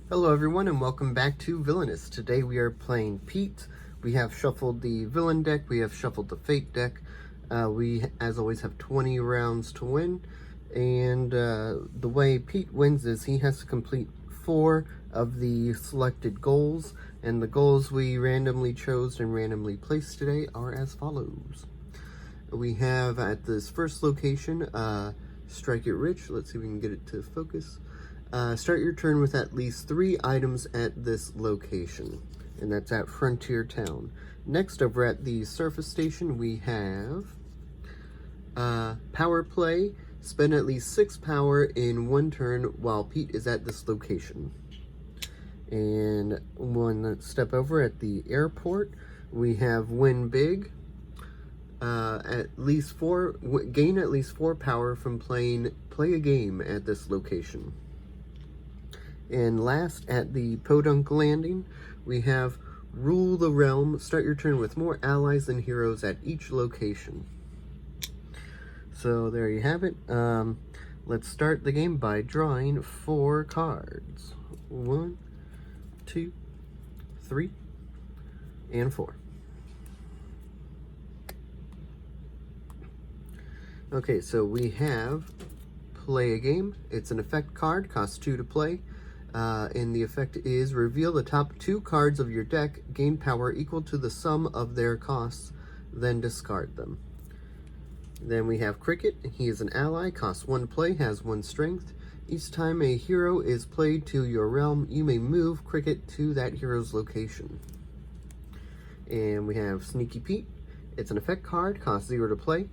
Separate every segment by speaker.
Speaker 1: Hello everyone and welcome back to Villainous. Today we are playing Pete. We have shuffled the Villain deck, we have shuffled the Fate deck. We, as always, have 20 rounds to win. And the way Pete wins is he has to complete 4 of the selected goals. And the goals we randomly chose and randomly placed today are as follows. We have at this first location, Strike It Rich. Let's see if we can get it to focus. Start your turn with at least 3 items at this location, and that's at Frontier Town. Next, over at the Surface Station, we have Power Play. Spend at least 6 power in 1 turn while Pete is at this location. And one step over at the airport, we have Win Big. Gain at least 4 power from play a game at this location. And last, at the Podunk Landing, we have Rule the Realm. Start your turn with more allies than heroes at each location. So there you have it. Let's start the game by drawing 4 cards. 1, 2, 3, and 4. Okay, so we have Play a Game. It's an effect card, costs 2 to play. And the effect is reveal the top 2 cards of your deck, gain power equal to the sum of their costs, then discard them. Then we have Cricket. He is an ally, costs 1 play, has 1 strength. Each time a hero is played to your realm, you may move Cricket to that hero's location. And we have Sneaky Pete. It's an effect card, costs 0 to play.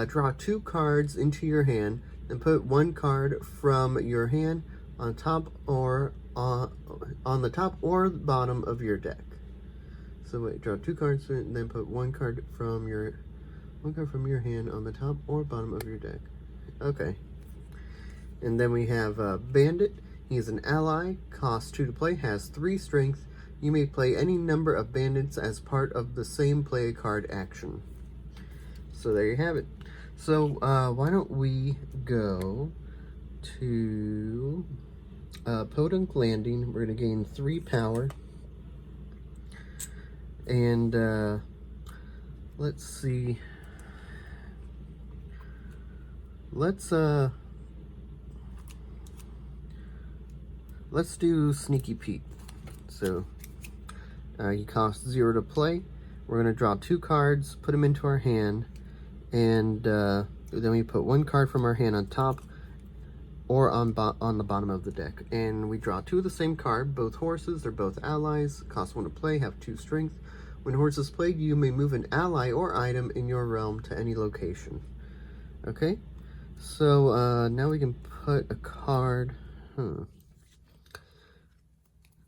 Speaker 1: Draw 2 cards into your hand, and put 1 card from your hand on top or on the top or bottom of your deck. So wait, draw 2 cards and then put 1 card from your hand on the top or bottom of your deck. Okay. And then we have Bandit. He is an ally, costs 2 to play, has 3 strength. You may play any number of bandits as part of the same play a card action. So there you have it. So why don't we go to Podunk Landing. We're going to gain 3 power. And let's see. Let's do Sneaky Pete. So he costs 0 to play. We're going to draw 2 cards, put them into our hand, and then we put 1 card from our hand on top or on the bottom of the deck. And we draw 2 of the same card, both horses. They're both allies, cost 1 to play, have 2 strength. When horses played, you may move an ally or item in your realm to any location. Okay, so now we can put a card.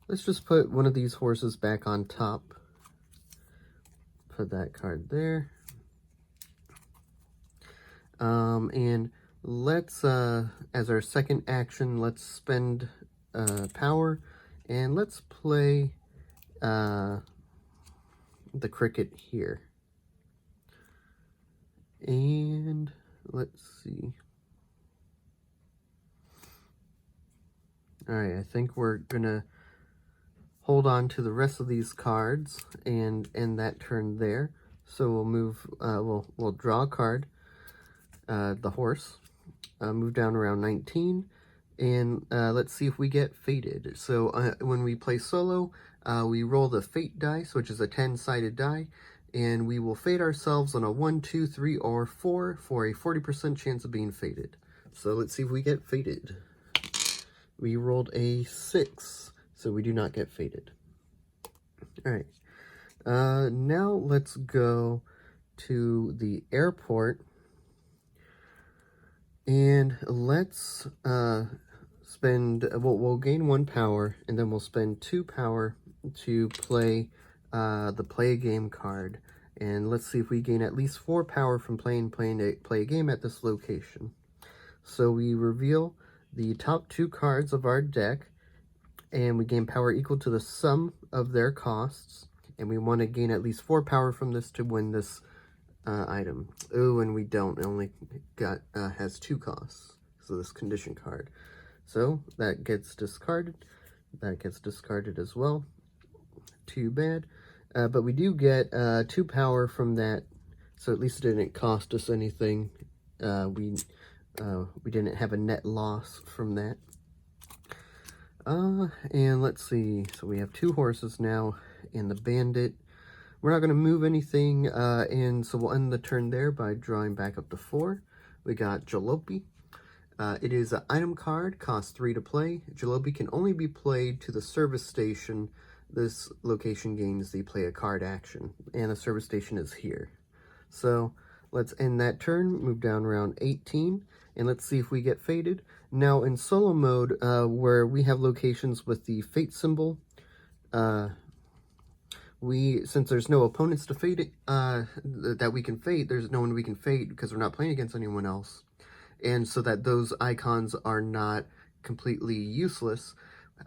Speaker 1: Let's just put one of these horses back on top. Put that card there. And let's, as our second action, let's spend power, and let's play the Cricket here. And let's see. Alright, I think we're gonna hold on to the rest of these cards and end that turn there. So we'll move, we'll draw a card. The horse, move down around 19, and let's see if we get fated. So when we play solo, we roll the fate dice, which is a 10-sided die, and we will fate ourselves on a 1, 2, 3, or 4 for a 40% chance of being fated. So let's see if we get fated. We rolled a 6, so we do not get fated. Alright, now let's go to the airport. And let's we'll gain 1 power, and then we'll spend 2 power to play the Play a Game card. And let's see if we gain at least 4 power from play a game at this location. So we reveal the top 2 cards of our deck, and we gain power equal to the sum of their costs. And we want to gain at least 4 power from this to win this item. Oh, and we don't. It only has 2 costs. So this condition card. So that gets discarded. That gets discarded as well. Too bad. But we do get 2 power from that, so at least it didn't cost us anything. We didn't have a net loss from that. And let's see. So we have 2 horses now, and the bandit. We're not going to move anything, and so we'll end the turn there by drawing back up to 4. We got Jalopy. It is an item card, costs 3 to play. Jalopy can only be played to the service station. This location gains the play a card action, and the service station is here. So let's end that turn, move down around 18, and let's see if we get faded. Now in solo mode, where we have locations with the fate symbol, since there's no opponents to fade that we can fade, there's no one we can fade because we're not playing against anyone else. And so that those icons are not completely useless,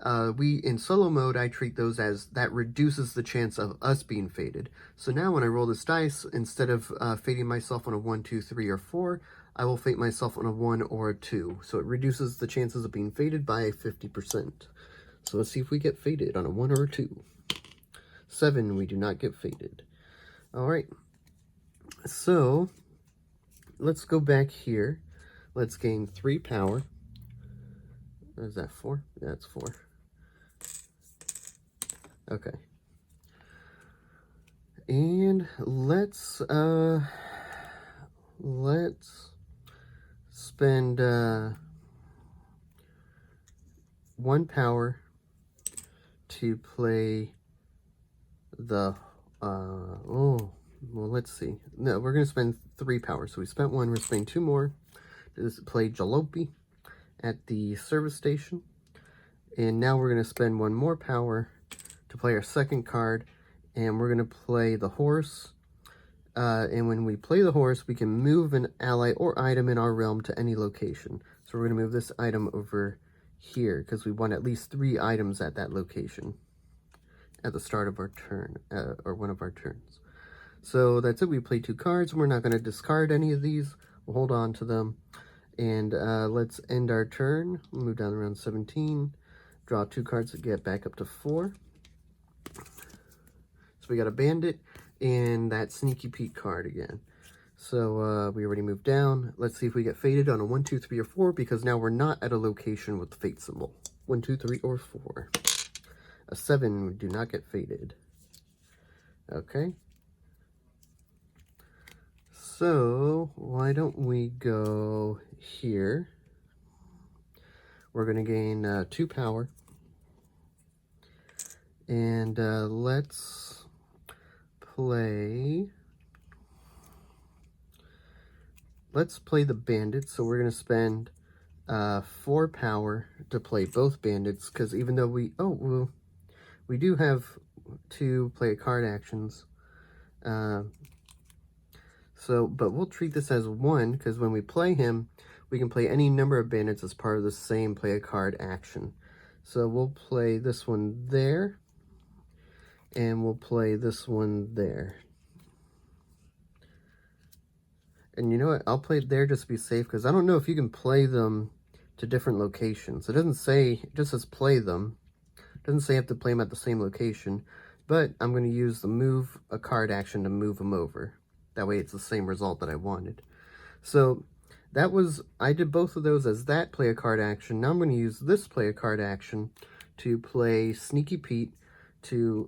Speaker 1: in solo mode, I treat those as that reduces the chance of us being faded. So now when I roll this dice, instead of fading myself on a 1, 2, 3, or 4, I will fade myself on a 1 or a 2. So it reduces the chances of being faded by 50%. So let's see if we get faded on a 1 or a 2. 7, we do not get faded. Alright, so let's go back here. Let's gain 3 power. Is that 4? Yeah, it's 4. Okay. And let's spend 1 power to play the well, let's see. No, we're gonna spend 3 power. So we spent 1, we're spending 2 more to play Jalopy at the service station. And now we're going to spend 1 more power to play our second card, and we're going to play the horse. And when we play the horse, we can move an ally or item in our realm to any location. So we're going to move this item over here because we want at least 3 items at that location at the start of our turn, or one of our turns. So that's it. We play 2 cards. We're not going to discard any of these. We'll hold on to them. And let's end our turn. We'll move down around 17. Draw 2 cards to get back up to 4. So we got a bandit and that Sneaky Pete card again. So we already moved down. Let's see if we get faded on a 1, 2, 3, or 4, because now we're not at a location with the fate symbol. 1, 2, 3, or 4. A 7, we do not get faded. Okay. So why don't we go here? We're going to gain 2 power. And let's play the bandits. So we're going to spend 4 power to play both bandits, because even though we do have 2 play a card actions. But we'll treat this as 1, because when we play him, we can play any number of bandits as part of the same play a card action. So we'll play this one there, and we'll play this one there. And you know what? I'll play it there just to be safe, because I don't know if you can play them to different locations. It doesn't say, it just says play them. It doesn't say you have to play them at the same location, but I'm going to use the move a card action to move them over. That way it's the same result that I wanted. So that was, I did both of those as that play a card action. Now I'm going to use this play a card action to play Sneaky Pete to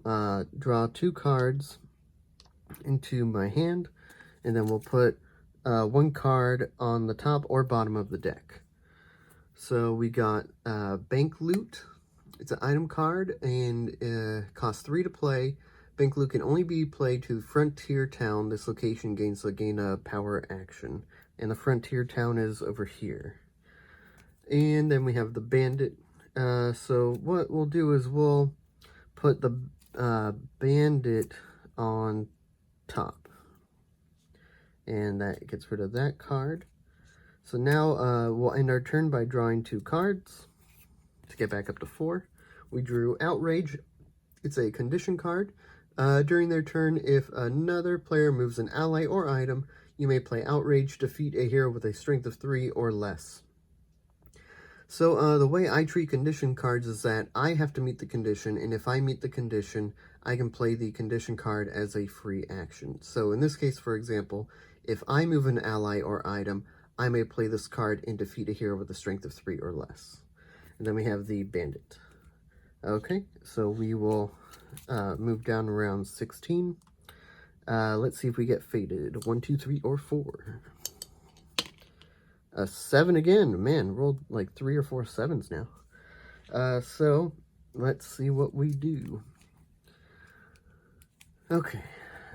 Speaker 1: draw 2 cards into my hand, and then we'll put 1 card on the top or bottom of the deck. So we got Bank Loot. It's an item card and costs 3 to play. Bank Loot can only be played to the Frontier Town. This location gains a power action. And the Frontier Town is over here. And then we have the Bandit. So what we'll do is we'll put the Bandit on top. And that gets rid of that card. So now we'll end our turn by drawing 2 cards to get back up to 4. We drew Outrage. It's a condition card. During their turn, if another player moves an ally or item, you may play Outrage, defeat a hero with a strength of 3 or less. So the way I treat condition cards is that I have to meet the condition, and if I meet the condition, I can play the condition card as a free action. So in this case, for example, if I move an ally or item, I may play this card and defeat a hero with a strength of 3 or less. And then we have the bandit. Okay, so we will move down to round 16. Let's see if we get faded. 1, 2, 3, or 4. A 7 again. Man, rolled like 3 or 4 7s now. So let's see what we do. Okay,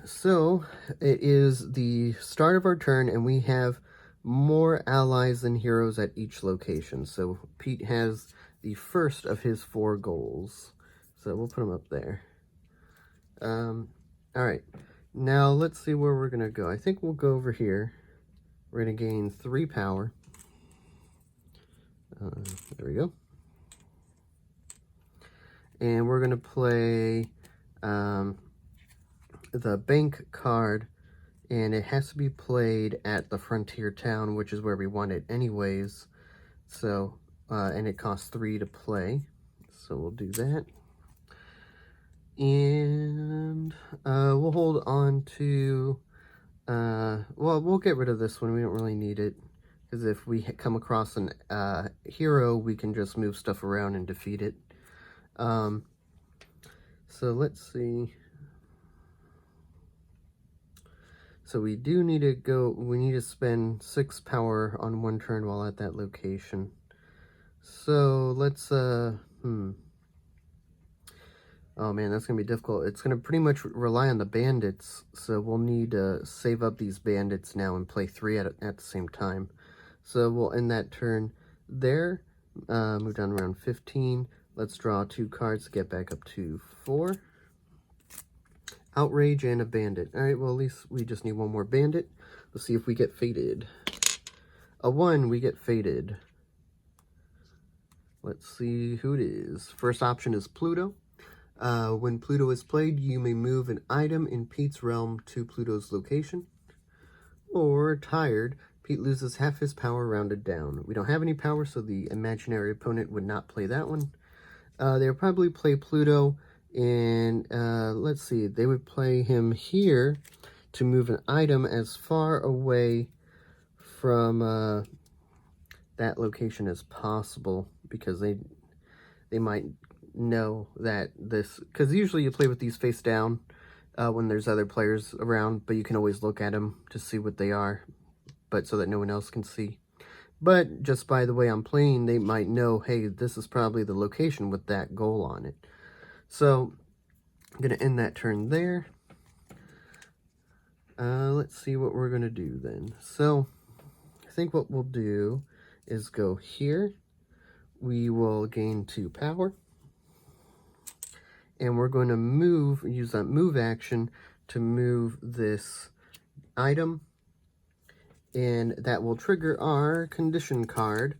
Speaker 1: so it is the start of our turn, and we have more allies than heroes at each location. So Pete has the first of his 4 goals. So we'll put him up there. All right, now let's see where we're gonna go. I think we'll go over here. We're going to gain 3 power. There we go. And we're going to play the bank card, and it has to be played at the frontier town, which is where we want it anyways. So, and it costs 3 to play. So we'll do that. And we'll hold on to... well, we'll get rid of this one. We don't really need it, because if we come across an hero, we can just move stuff around and defeat it. So let's see. So we do need to go, we need to spend 6 power on 1 turn while at that location. So let's, oh man, that's going to be difficult. It's going to pretty much rely on the bandits, so we'll need to save up these bandits now and play 3 at the same time. So we'll end that turn there, move down around 15. Let's draw 2 cards to get back up to 4. Outrage and a bandit. Alright, well at least we just need 1 more bandit. Let's see if we get faded. A 1, we get faded. Let's see who it is. First option is Pluto. When Pluto is played, you may move an item in Pete's realm to Pluto's location. Or tired, Pete loses half his power rounded down. We don't have any power, so the imaginary opponent would not play that one. They would probably play Pluto, and let's see, they would play him here to move an item as far away from that location as possible, because they might know that this, because usually you play with these face down when there's other players around, but you can always look at them to see what they are, but so that no one else can see. But just by the way I'm playing, they might know, hey, this is probably the location with that goal on it. So I'm going to end that turn there. Let's see what we're going to do then. So I think what we'll do is go here. We will gain 2 power. And we're going to use that move action to move this item. And that will trigger our condition card.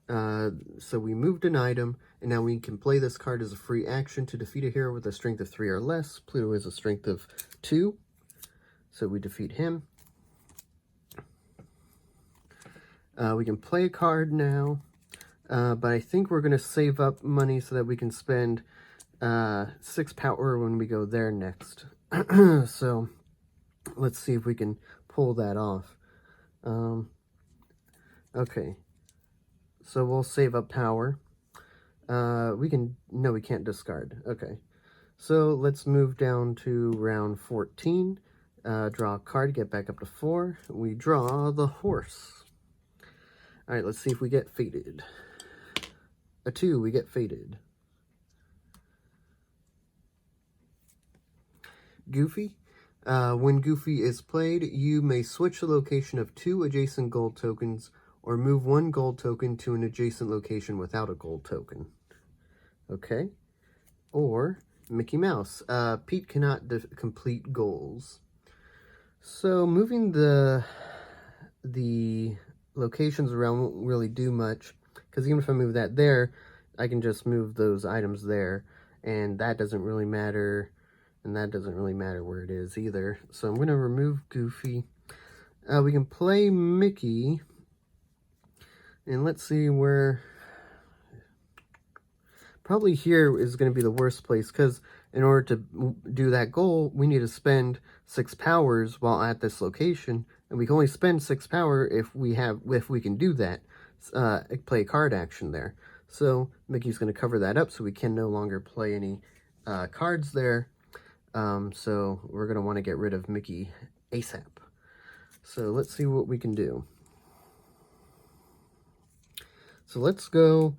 Speaker 1: So we moved an item, and now we can play this card as a free action to defeat a hero with a strength of 3 or less. Pluto is a strength of 2, so we defeat him. We can play a card now, but I think we're going to save up money so that we can spend 6 power when we go there next. So let's see if we can pull that off. Okay, so we'll save up power. No, we can't discard. Okay, so let's move down to round 14. Draw a card, get back up to 4. We draw the horse. All right, let's see if we get faded. A 2, we get faded. Goofy. When Goofy is played, you may switch the location of 2 adjacent gold tokens or move 1 gold token to an adjacent location without a gold token. Okay. Or Mickey Mouse. Pete cannot complete goals. So moving the locations around won't really do much, because even if I move that there, I can just move those items there, and that doesn't really matter. And that doesn't really matter where it is either. So I'm going to remove Goofy. We can play Mickey. And let's see where probably here is going to be the worst place, because in order to do that goal, we need to spend 6 powers while at this location, and we can only spend 6 power if we can do that, play a card action there. So Mickey's going to cover that up, so we can no longer play any cards there. So we're going to want to get rid of Mickey ASAP. So let's see what we can do. So let's go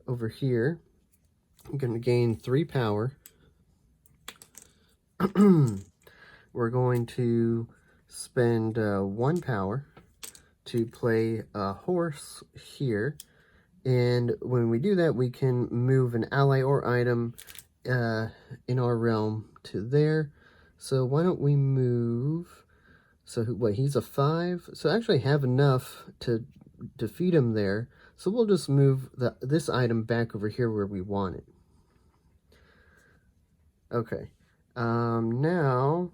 Speaker 1: over here. I'm going to gain 3 power. We're going to spend 1 power to play a horse here. And when we do that, we can move an ally or item in our realm to there. So why don't we move... So what, he's a 5. So I actually have enough to defeat him there. So we'll just move this item back over here where we want it. Okay. Now,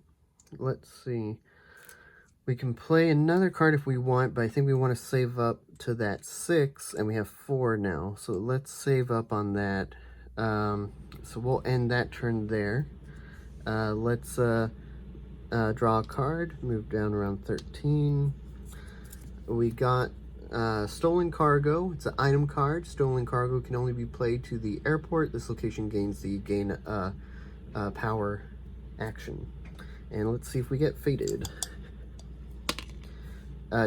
Speaker 1: let's see. We can play another card if we want, but I think we want to save up to that 6, and we have 4 now. So let's save up on that. So we'll end that turn there. Let's draw a card, move down around 13. We got Stolen Cargo. It's an item card. Stolen Cargo can only be played to the airport. This location gains the gain power action. And let's see if we get fated.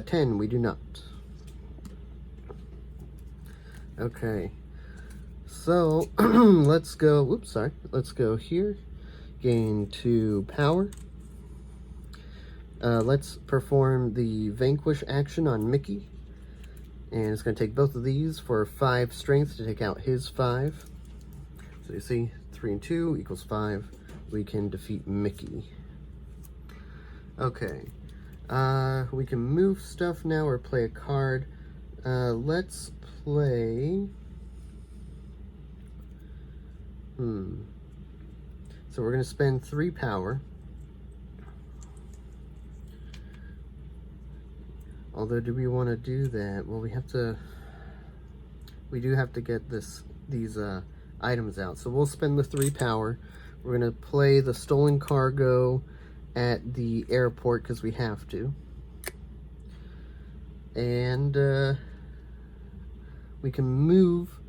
Speaker 1: 10, we do not. Okay. So, let's go, whoops, sorry. Let's go here. Gain 2 power. Let's perform the Vanquish action on Mickey. And it's going to take both of these for 5 strength to take out his 5. So you see, 3 and 2 equals 5. We can defeat Mickey. Okay. We can move stuff now or play a card. Let's play... So we're going to spend 3 power. Although, do we want to do that? Well, we do have to get these items out. So we'll spend the 3 power. We're going to play the Stolen Cargo at the airport because we have to. And we can move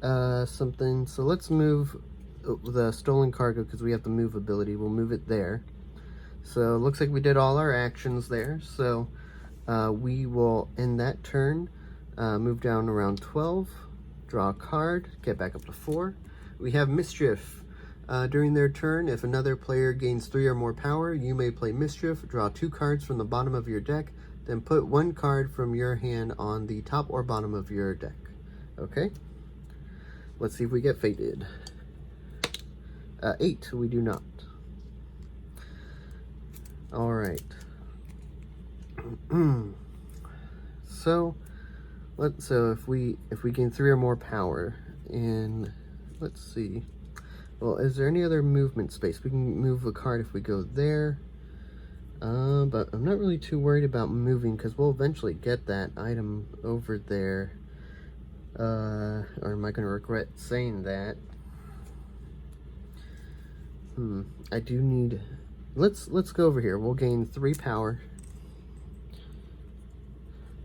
Speaker 1: something. So let's move the Stolen Cargo because we have the move ability. We'll move it there. So it looks like we did all our actions there. So we will end that turn, move down around 12, draw a card, get back up to 4. We have Mischief. During their turn, if another player gains 3 or more power, you may play Mischief, draw 2 cards from the bottom of your deck, then put 1 card from your hand on the top or bottom of your deck. Okay? Let's see if we get fated. 8, we do not. Alright. So if we gain 3 or more power, and let's see. Well, is there any other movement space? We can move a card if we go there. But I'm not really too worried about moving because we'll eventually get that item over there. Or am I going to regret saying that? I do need... Let's go over here. We'll gain 3 power.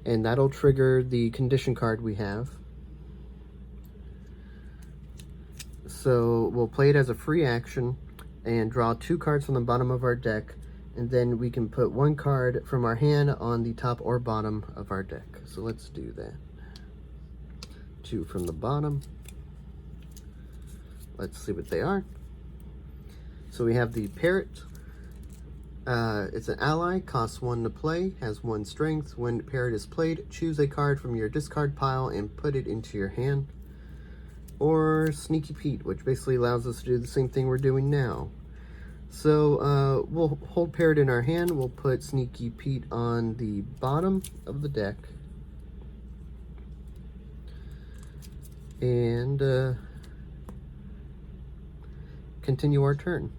Speaker 1: And that'll trigger the condition card we have. So we'll play it as a free action and draw 2 cards from the bottom of our deck, and then we can put 1 card from our hand on the top or bottom of our deck. So let's do that. 2 from the bottom. Let's see what they are. So we have the Parrot. It's an ally, costs 1 to play, has 1 strength. When Parrot is played, choose a card from your discard pile and put it into your hand. Or Sneaky Pete, which basically allows us to do the same thing we're doing now. So we'll hold Parrot in our hand. We'll put Sneaky Pete on the bottom of the deck. And continue our turn.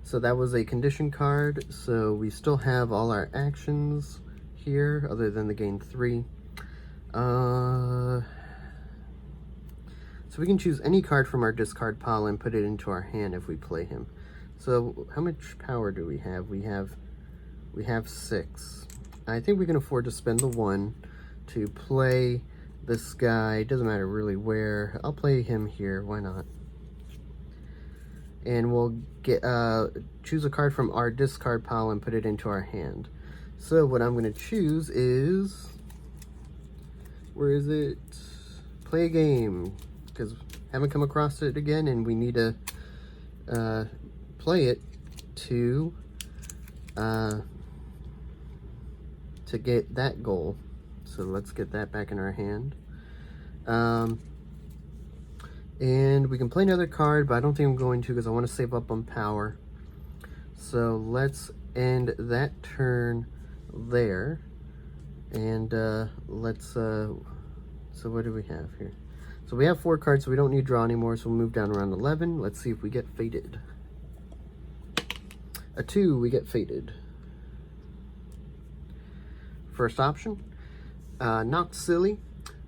Speaker 1: So that was a condition card. So we still have all our actions here other than the gain 3. So So we can choose any card from our discard pile and put it into our hand if we play him. So how much power do we have? We have 6. I think we can afford to spend the 1 to play this guy. Doesn't matter really where. I'll play him here. Why not? And we'll get choose a card from our discard pile and put it into our hand. So what I'm going to choose is, where is it? Play a game, because haven't come across it again, and we need to play it to get that goal. So let's get that back in our hand. And we can play another card, but I don't think I'm going to because I want to save up on power. So let's end that turn there. And so what do we have here? So we have 4 cards, so we don't need to draw anymore, so we'll move down around 11. Let's see if we get fated. A 2, we get fated. First option, Knock Silly.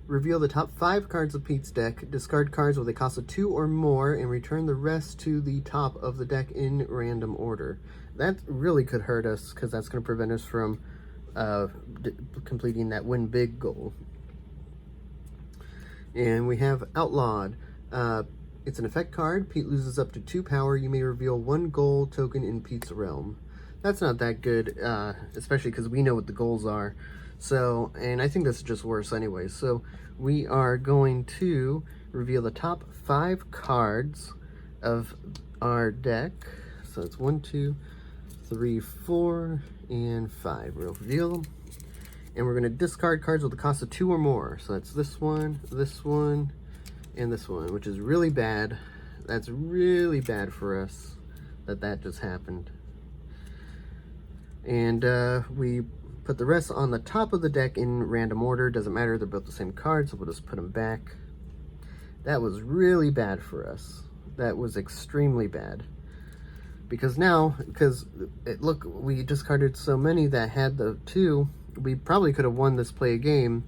Speaker 1: Reveal the top 5 cards of Pete's deck, discard cards with a cost of 2 or more, and return the rest to the top of the deck in random order. That really could hurt us, because that's going to prevent us from completing that win big goal. And we have Outlawed. It's an effect card. Pete loses up to 2 power. You may reveal 1 goal token in Pete's realm. That's not that good, especially because we know what the goals are. So, and I think this is just worse anyway. So we are going to reveal the top 5 cards of our deck. So it's 1, 2, 3, 4, and 5. We'll reveal them. And we're going to discard cards with a cost of 2 or more. So that's this one, and this one, which is really bad. That's really bad for us that just happened. And we put the rest on the top of the deck in random order. Doesn't matter, they're both the same card, so we'll just put them back. That was really bad for us. That was extremely bad. Because now, look, we discarded so many that had the 2, we probably could have won this play a game.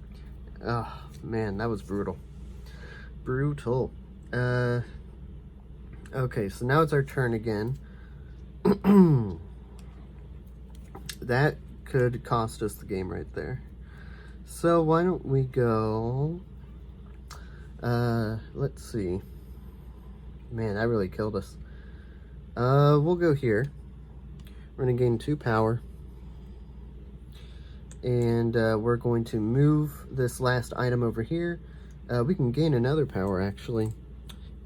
Speaker 1: Oh, man, that was brutal. Brutal. Okay, so now it's our turn again. That could cost us the game right there. So why don't we go, let's see. Man, that really killed us. We'll go here. We're going to gain 2 power. And we're going to move this last item over here. We can gain another power, actually.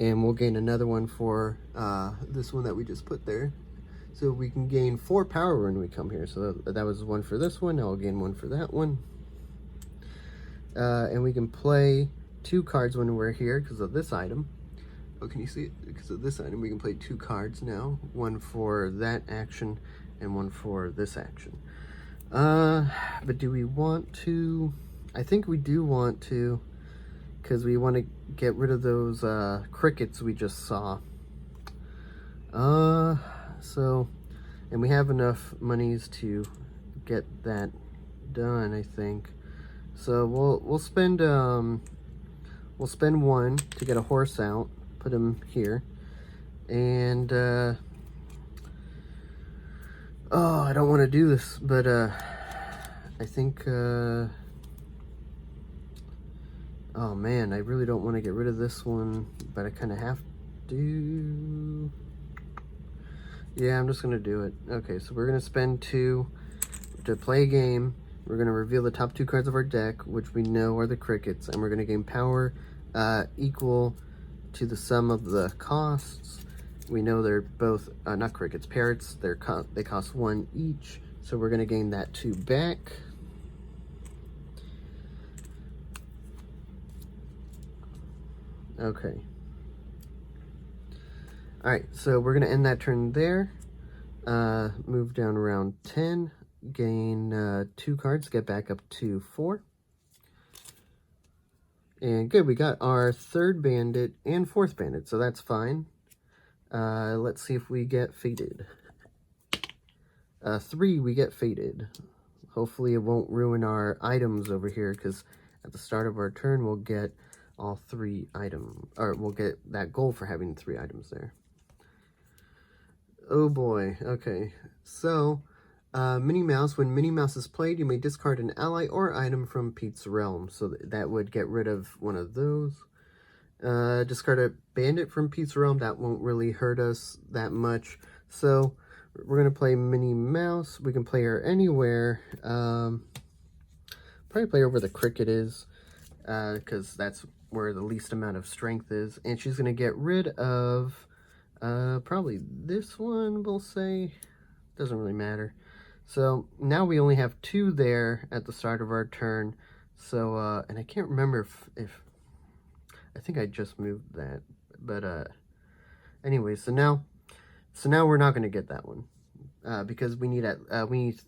Speaker 1: And we'll gain another one for this one that we just put there. So we can gain 4 power when we come here. So that was 1 for this one. Now I'll gain 1 for that one. And we can play 2 cards when we're here because of this item. Oh, can you see it? Because of this item, we can play 2 cards now. 1 for that action and 1 for this action. But do we want to? I think we do want to, because we want to get rid of those crickets we just saw. So, and we have enough monies to get that done, I think. So we'll spend 1 to get a horse out, put him here, and oh, I don't want to do this, but I think oh man, I really don't want to get rid of this one, but I kind of have to. Yeah, I'm just going to do it. Okay, so we're going to spend 2 to play a game. We're going to reveal the top 2 cards of our deck, which we know are the crickets, and we're going to gain power equal to the sum of the costs. We know they're both, not crickets, parrots. They cost 1 each, so we're going to gain that 2 back. Okay. Alright, so we're going to end that turn there. Move down around 10. Gain 2 cards, get back up to 4. And good, we got our 3rd bandit and 4th bandit, so that's fine. Let's see if we get fated. 3, we get fated. Hopefully it won't ruin our items over here, because at the start of our turn we'll get all 3 items, or we'll get that goal for having 3 items there. Oh boy, okay. So, Minnie Mouse, when Minnie Mouse is played, you may discard an ally or item from Pete's realm. So that would get rid of one of those. Discard a bandit from Pete's realm. That won't really hurt us that much. So, we're going to play Minnie Mouse. We can play her anywhere. Probably play her where the cricket is, because that's where the least amount of strength is. And she's going to get rid of probably this one, we'll say. Doesn't really matter. So now we only have 2 there at the start of our turn. So, and I can't remember if I think I just moved that. But anyway, so now we're not going to get that one. Because we need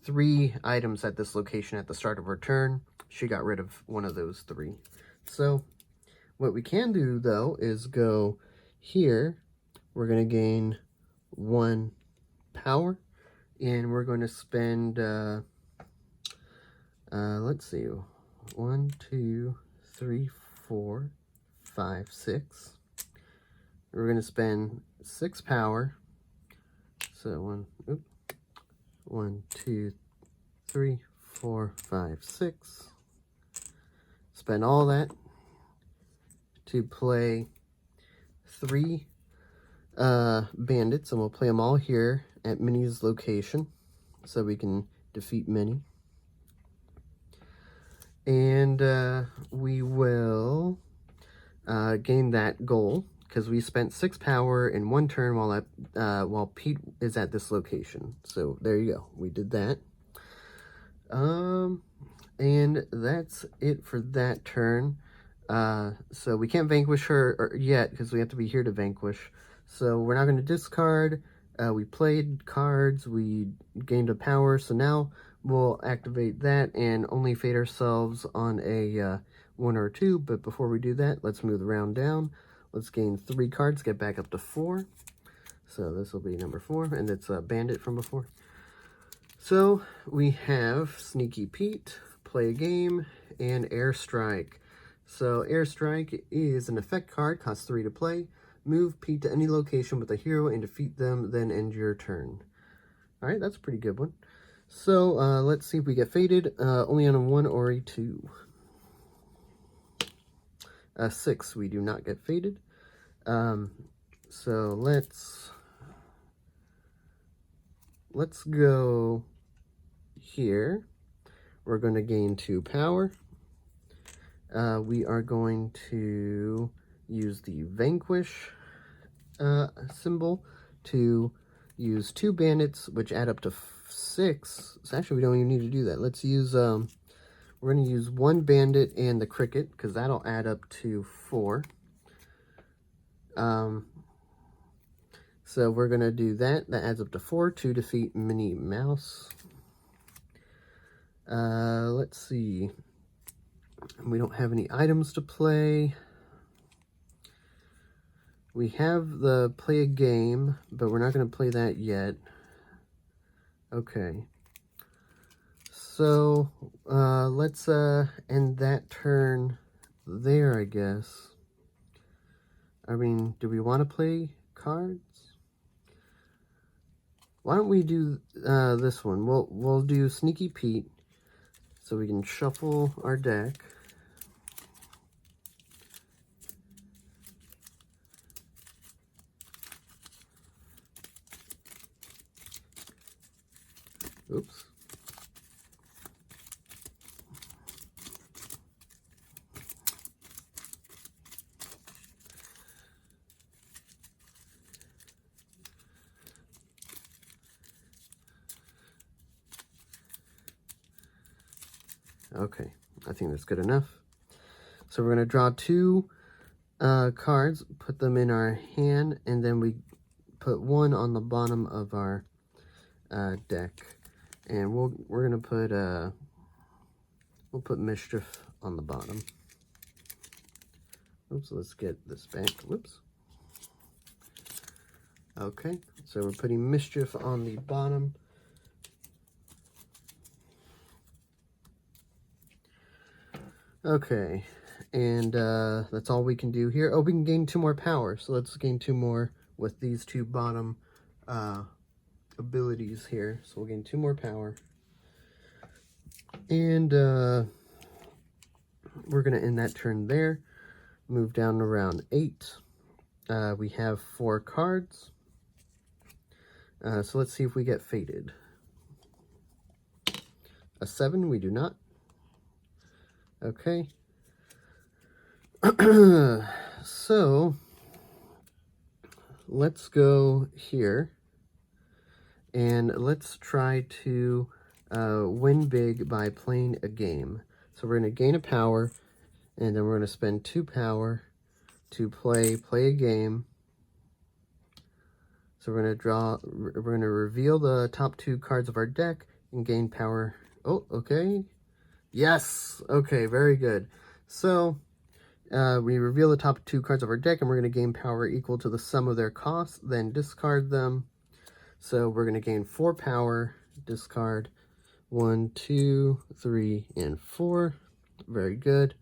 Speaker 1: 3 items at this location at the start of our turn. She got rid of one of those 3. So what we can do though is go here. We're going to gain 1 power, and we're going to spend let's see, 1, 2, 3, 4, 5, 6. We're going to spend 6 power. So 1, 2, 3, 4, 5, 6. Spend all that to play 3 bandits, and we'll play them all here at Minnie's location so we can defeat Minnie. And we will gain that goal because we spent 6 power in 1 turn while Pete is at this location. So there you go. We did that. And that's it for that turn. So we can't vanquish her yet because we have to be here to vanquish. So we're not going to discard. We played cards. We gained a power. So now we'll activate that and only fate ourselves on a 1 or 2. But before we do that, let's move the round down. Let's gain 3 cards, get back up to 4. So this will be number 4, and it's a bandit from before. So we have Sneaky Pete, Play a Game, and Airstrike. So Airstrike is an effect card, costs 3 to play. Move Pete to any location with a hero and defeat them, then end your turn. Alright, that's a pretty good one. So let's see if we get fated, only on a 1 or a 2. 6, we do not get fated. So let's go here. We're going to gain 2 power. We are going to use the Vanquish symbol to use 2 bandits, which add up to 6. So actually, we don't even need to do that. Let's use, we're going to use 1 bandit and the cricket, because that'll add up to 4. So we're going to do that. That adds up to 4 to defeat Minnie Mouse. Let's see. We don't have any items to play. We have the play a game, but we're not going to play that yet. Okay. So, let's end that turn there, I guess. I mean, do we want to play cards? Why don't we do this one? We'll do Sneaky Pete, so we can shuffle our deck. Oops. Okay, I think that's good enough. So we're going to draw 2 cards, put them in our hand, and then we put 1 on the bottom of our deck. And we're going to put we'll put Mischief on the bottom. Oops, let's get this back. Whoops. Okay, so we're putting Mischief on the bottom. Okay, And that's all we can do here. Oh, we can gain 2 more power. So let's gain 2 more with these 2 bottom abilities here. So we'll gain 2 more power. And we're going to end that turn there. Move down to round 8. We have 4 cards. So let's see if we get fated. A 7, we do not. Okay. So let's go here. And let's try to win big by playing a game. So we're going to gain a power, and then we're going to spend 2 power to play a game. So we're going to reveal the top 2 cards of our deck and gain power. Oh, okay. Yes. Okay, very good. So we reveal the top 2 cards of our deck, and we're going to gain power equal to the sum of their costs, then discard them. So we're going to gain 4 power, discard 1, 2, 3, and 4. Very good.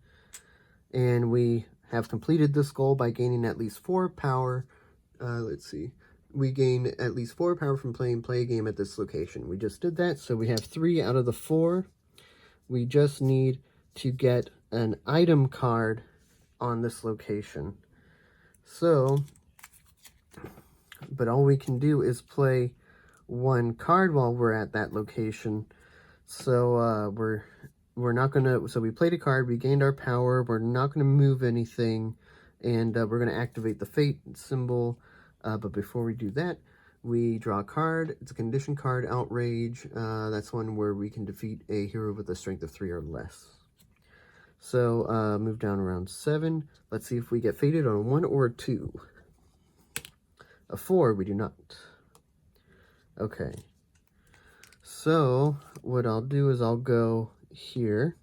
Speaker 1: And we have completed this goal by gaining at least 4 power. Let's see. We gain at least 4 power from playing play a game at this location. We just did that, so we have 3 out of the 4. We just need to get an item card on this location. So, but all we can do is play 1 card while we're at that location. So we're not gonna. So we played a card. We gained our power. We're not gonna move anything, and we're gonna activate the fate symbol. But before we do that, we draw a card. It's a condition card, Outrage. That's one where we can defeat a hero with a strength of 3 or less. So move down around 7. Let's see if we get fated on 1 or a 2. A 4, we do not. Okay. So what I'll do is I'll go here.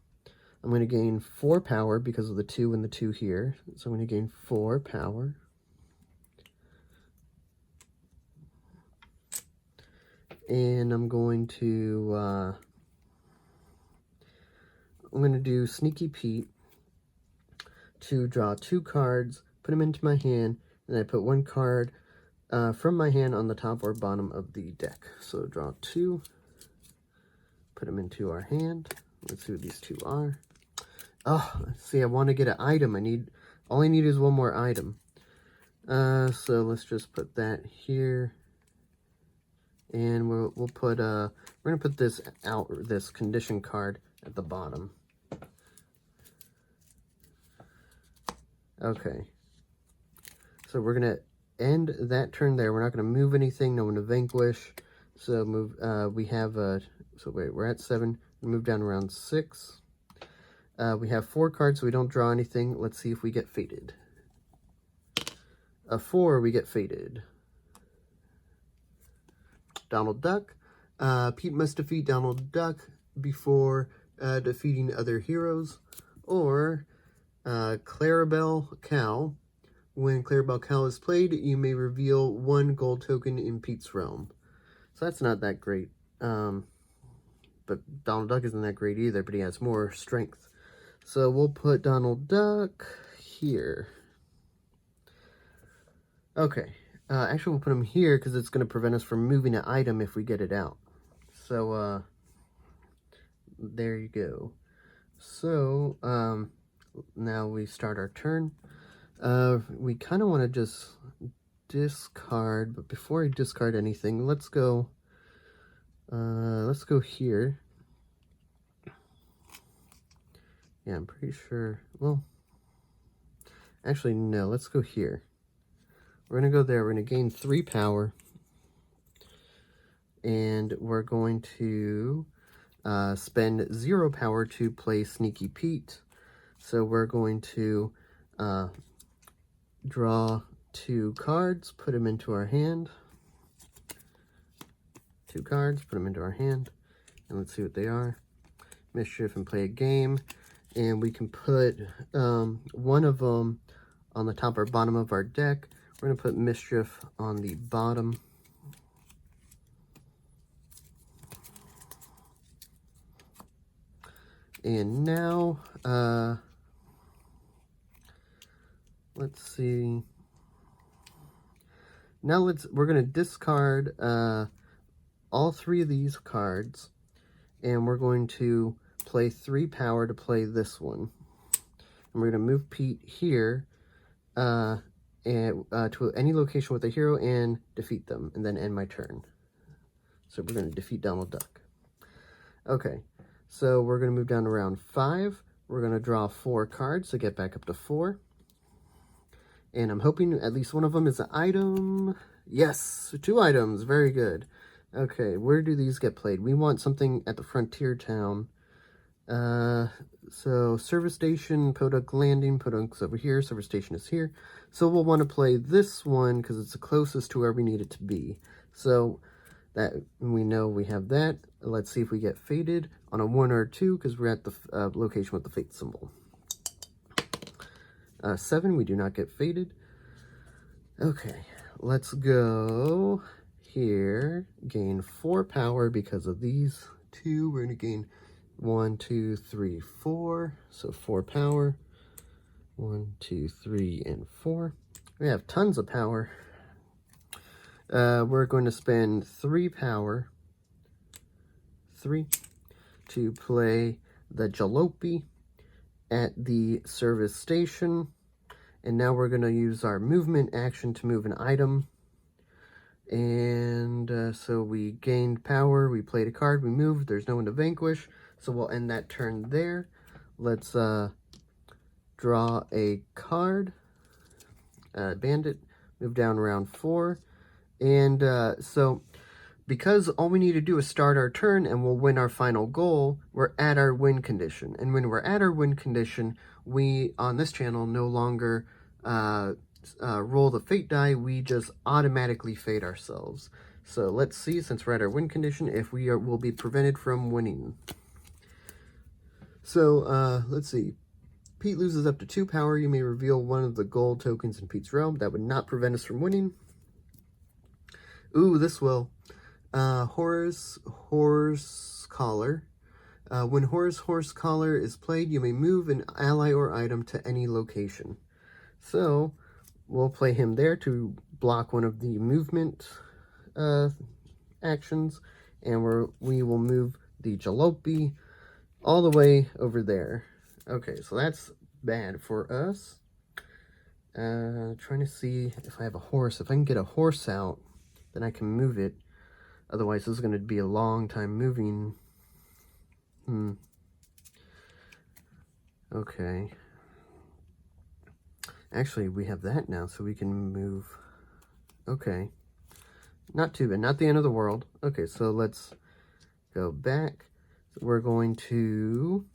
Speaker 1: I'm going to gain 4 power because of the 2 and the 2 here. So I'm going to gain 4 power. And I'm going to do Sneaky Pete to draw 2 cards, put them into my hand, and I put 1 card from my hand on the top or bottom of the deck. So draw 2, put them into our hand. Let's see what these 2 are. Oh, see, I want to get an item. All I need is 1 more item. So let's just put that here. And we'll put we're gonna put this condition card at the bottom. Okay. So we're gonna end that turn there. We're not gonna move anything. No one to vanquish. So move. We have so wait. We're at 7. Move down around 6. We have 4 cards, so we don't draw anything. Let's see if we get fated. A 4, we get fated. Donald Duck. Pete must defeat Donald Duck before defeating other heroes. Or Clarabelle Cow. When Clarabelle Cow is played, you may reveal 1 gold token in Pete's realm. So that's not that great. But Donald Duck isn't that great either, but he has more strength. So we'll put Donald Duck here. Okay. Actually, we'll put him here because it's going to prevent us from moving an item if we get it out. So, there you go. So, now we start our turn. We kind of want to just discard, but before I discard anything, let's go here. Yeah, I'm pretty sure, well, actually, no, let's go here. We're going to go there. We're going to gain 3 power. And we're going to spend 0 power to play Sneaky Pete. So we're going to draw 2 cards, put them into our hand. 2 cards, put them into our hand. And let's see what they are. Mischief and play a game. And we can put 1 of them on the top or bottom of our deck. We're going to put Mischief on the bottom. And now, let's see. Now we're gonna discard all 3 of these cards, and we're going to play 3 power to play this one. And we're gonna move Pete here, and to any location with a hero and defeat them, and then end my turn. So we're gonna defeat Donald Duck. Okay, so we're gonna move down to round 5. We're gonna draw 4 cards to get back up to 4. And I'm hoping at least one of them is an item. Yes, 2 items. Very good. Okay, where do these get played? We want something at the frontier town. So service station, Podunk Landing. Podunk's over here. Service station is here. So we'll want to play this one because it's the closest to where we need it to be. So that we know we have that. Let's see if we get fated on a 1 or 2 because we're at the location with the fate symbol. 7, we do not get fated. Okay, let's go here. Gain 4 power because of these 2. We're going to gain 1, 2, 3, 4. So 4 power. 1, 2, 3, and 4. We have tons of power. We're going to spend 3 power. 3 to play the Jalopy at the service station. And now we're going to use our movement action to move an item. And so we gained power, we played a card, we moved, there's no one to vanquish. So we'll end that turn there. Let's draw a card. Bandit, move down round 4. And so because all we need to do is start our turn and we'll win our final goal, we're at our win condition. And when we're at our win condition, we, on this channel, no longer roll the fate die, we just automatically fate ourselves. So let's see, since we're at our win condition, if we will be prevented from winning. So, let's see. Pete loses up to 2 power. You may reveal one of the gold tokens in Pete's realm. That would not prevent us from winning. Ooh, this will. Horus Horse Collar. When Horus Horse Collar is played, you may move an ally or item to any location. So, we'll play him there to block one of the movement actions. And we will move the Jalopy all the way over there. Okay, so that's bad for us. Trying to see if I have a horse. If I can get a horse out, then I can move it. Otherwise, this is going to be a long time moving. Okay. Actually, we have that now, so we can move. Okay. Not too bad. Not the end of the world. Okay, so let's go back. So we're going to...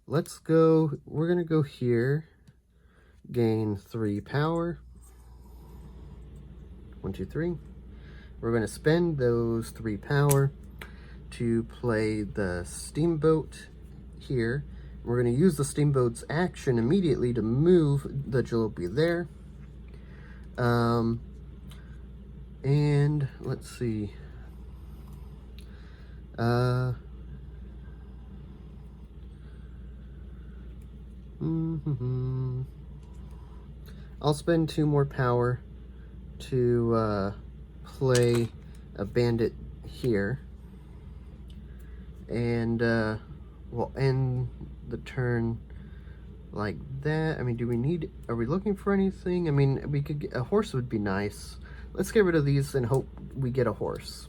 Speaker 1: we're going to go here. Gain 3 power. 1, 2, 3. We're going to spend those 3 power to play the steamboat here. We're going to use the steamboat's action immediately to move the Jalopy there. And let's see. I'll spend 2 more power to play a bandit here. And we'll end the turn like that. I mean, are we looking for anything? I mean, we could get a horse would be nice. Let's get rid of these and hope we get a horse.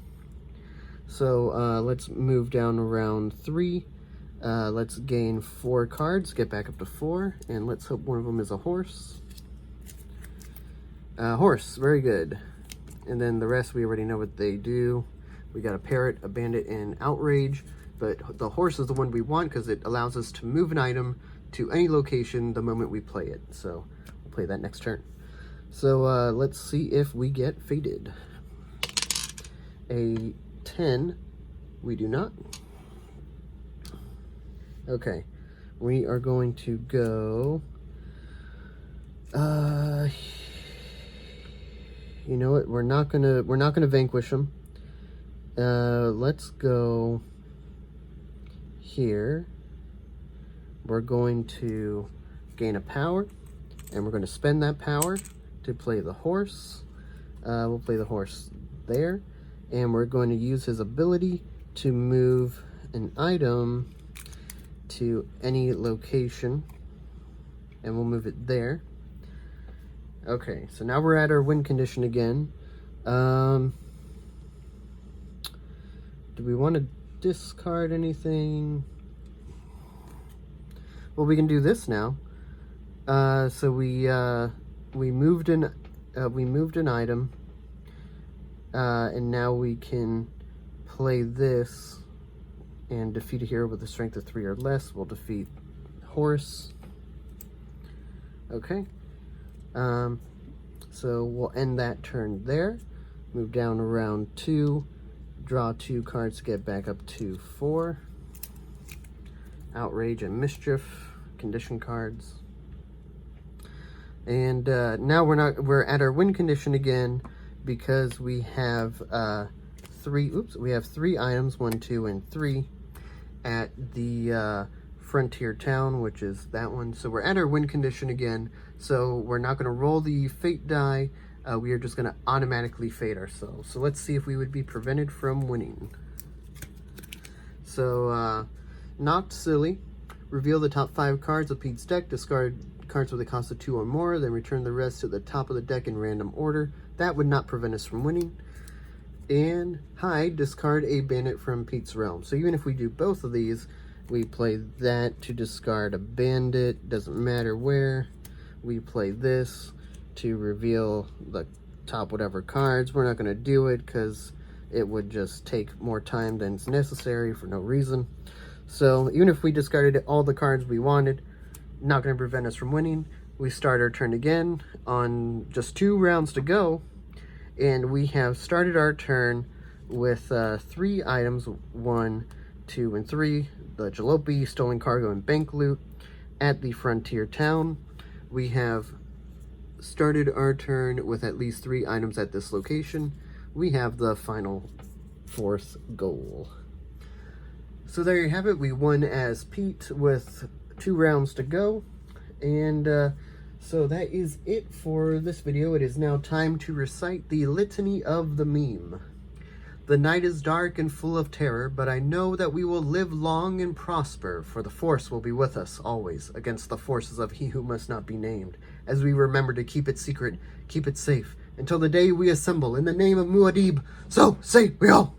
Speaker 1: So let's move down around 3. Let's gain 4 cards, get back up to 4, and let's hope one of them is a horse. Horse, very good. And then the rest, we already know what they do. We got a parrot, a bandit, and outrage. But the horse is the one we want because it allows us to move an item to any location the moment we play it. So we'll play that next turn. So let's see if we get fated. A 10, we do not. Okay, we are going to go, you know what, we're not gonna vanquish him. Let's go here. We're going to gain a power, and we're going to spend that power to play the horse. We'll play the horse there, and we're going to use his ability to move an item to any location, and we'll move it there. Okay, so now we're at our win condition again. Do we want to discard anything? Well, we can do this now. So we moved an item, and now we can play this and defeat a hero with a strength of 3 or less. We'll defeat horse. Okay. So we'll end that turn there. Move down around 2. Draw 2 cards to get back up to 4. Outrage and Mischief condition cards. And now we're at our win condition again because we have 3 items, 1, 2, and 3 at the frontier town, which is that one. So we're at our win condition again. So we're not going to roll the fate die. We are just going to automatically fate ourselves. So let's see if we would be prevented from winning. So, not silly. Reveal the top 5 cards of Pete's deck. Discard cards with a cost of 2 or more. Then return the rest to the top of the deck in random order. That would not prevent us from winning. And hide. Discard a bandit from Pete's realm. So even if we do both of these, we play that to discard a bandit. Doesn't matter where. We play this to reveal the top whatever cards. We're not going to do it because it would just take more time than is necessary for no reason. So even if we discarded all the cards we wanted, not going to prevent us from winning. We start our turn again on just 2 rounds to go, and we have started our turn with 3 items, 1, 2, and 3, the jalopy, stolen cargo, and bank loot at the frontier town. We have started our turn with at least 3 items at this location. We have the final 4th goal. So there you have it. We won as Pete with 2 rounds to go. And so that is it for this video. It is now time to recite the litany of the meme. The night is dark and full of terror, but I know that we will live long and prosper, for the Force will be with us always, against the forces of he who must not be named, as we remember to keep it secret, keep it safe, until the day we assemble in the name of Muad'Dib. So say we all.